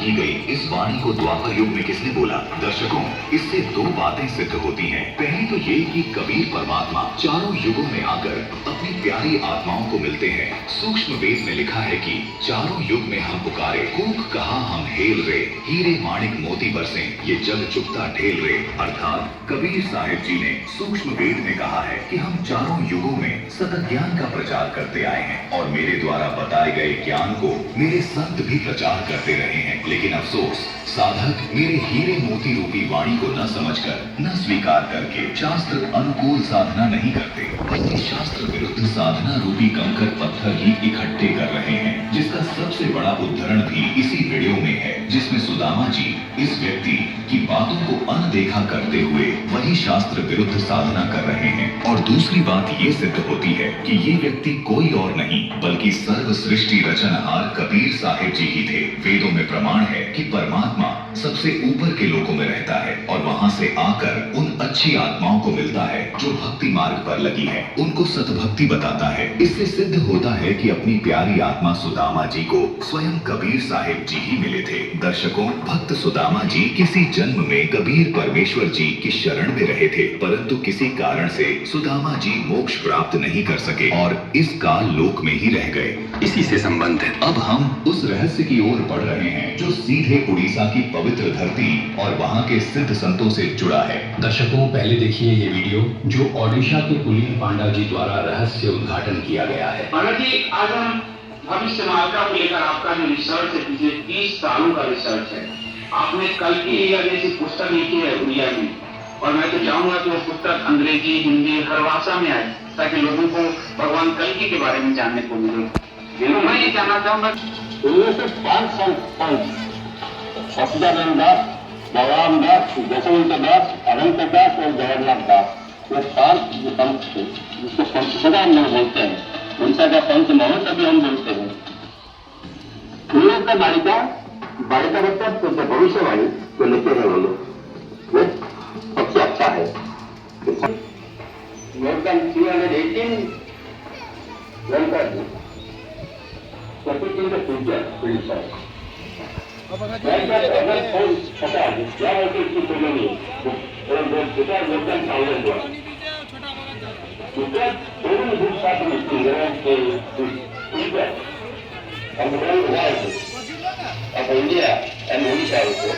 की गई इस वाणी को द्वापर युग में किसने बोला? दर्शकों, इससे दो बातें सिद्ध होती हैं। पहली तो ये कि कबीर परमात्मा चारों युगों में आकर अपनी प्यारी आत्माओं को मिलते हैं। सूक्ष्म वेद में लिखा है कि चारों युग में हम पुकारे, कूक कहा हम हेल रे, हीरे माणिक मोती बरसे, ये जग चुकता ढेल रे। अर्थात कबीर साहिब जी ने सूक्ष्म वेद में कहा है कि हम चारों युगों में सतत ज्ञान का प्रचार करते आए हैं और मेरे द्वारा बताए गए ज्ञान को मेरे संत भी प्रचार करते रहे हैं। लेकिन अफसोस, साधक मेरे हीरे मोती रूपी वाणी को न समझकर, न स्वीकार करके शास्त्र अनुकूल साधना नहीं करते, बल्कि शास्त्र विरुद्ध साधना रूपी कंकड़ पत्थर ही इकट्ठे कर रहे हैं। जिसका सबसे बड़ा उदाहरण भी इसी वीडियो में है, जिसमें सुदामा जी इस व्यक्ति की बातों को अनदेखा करते हुए वही शास्त्र विरुद्ध साधना कर रहे हैं। और दूसरी बात ये सिद्ध होती है कि ये व्यक्ति कोई और नहीं बल्कि सर्व सृष्टि रचनहार कबीर साहिब जी ही थे। वेदों में प्रमाण है कि परमात्मा सबसे ऊपर के लोकों में रहता है और वहाँ से आकर उन अच्छी आत्माओं को मिलता है जो भक्ति मार्ग पर लगी है, उनको सतभक्ति बताता है। इससे सिद्ध होता है कि अपनी प्यारी आत्मा सुदामा जी को स्वयं कबीर साहिब जी ही मिले थे। दर्शकों, भक्त सुदामा जी किसी जन्म में कबीर परमेश्वर जी की शरण में रहे थे, परंतु किसी कारण से सुदामा जी मोक्ष प्राप्त नहीं कर सके और इस काल लोक में ही रह गए। इसी से संबंधित अब हम उस रहस्य की ओर बढ़ रहे हैं जो सीधे उड़ीसा की पवित्र धरती और वहाँ के सिद्ध संतों से जुड़ा है। दर्शकों, पहले देखिए ये वीडियो जो ओडिशा के कुलीन पांडा जी द्वारा रहस्य उद्घाटन किया गया है। हालांकि आज हम भविष्य मार्गा को लेकर आपका जो रिसर्च है, पिछले 30 सालों का रिसर्च है, आपने कल की या जैसी पुस्तक लिखी है उड़िया में, और मैं तो चाहूंगा कि वो पुस्तक अंग्रेजी, हिंदी हर भाषा में आए ताकि लोगों को भगवान कल्कि के बारे में जानने को मिले। तो मैं ये जानना चाहूंगा, उनमें से 5 संत सच्चिदानंद दास, बलराम दास, जसवंत दास, अनंत दास और जगन्नाथ दास, वो 5 जो संत थे जिसको संत सदा हम लोग बोलते हैं, उनका का संत महोत्सव भी हम बोलते हैं। उन लोग का बालिका मतलब तो भविष्यवाणी जो लिखे हैं वो सबसे अच्छा है। More than 318 grandparents in the future will serve. अगर फोन छोटा है, क्या होती है इसकी प्रॉब्लम नहीं है, छोटा more than 1000 हुआ। उसका दोनों ग्रुप साथ मिलती है and the whole world of India and Odisha also.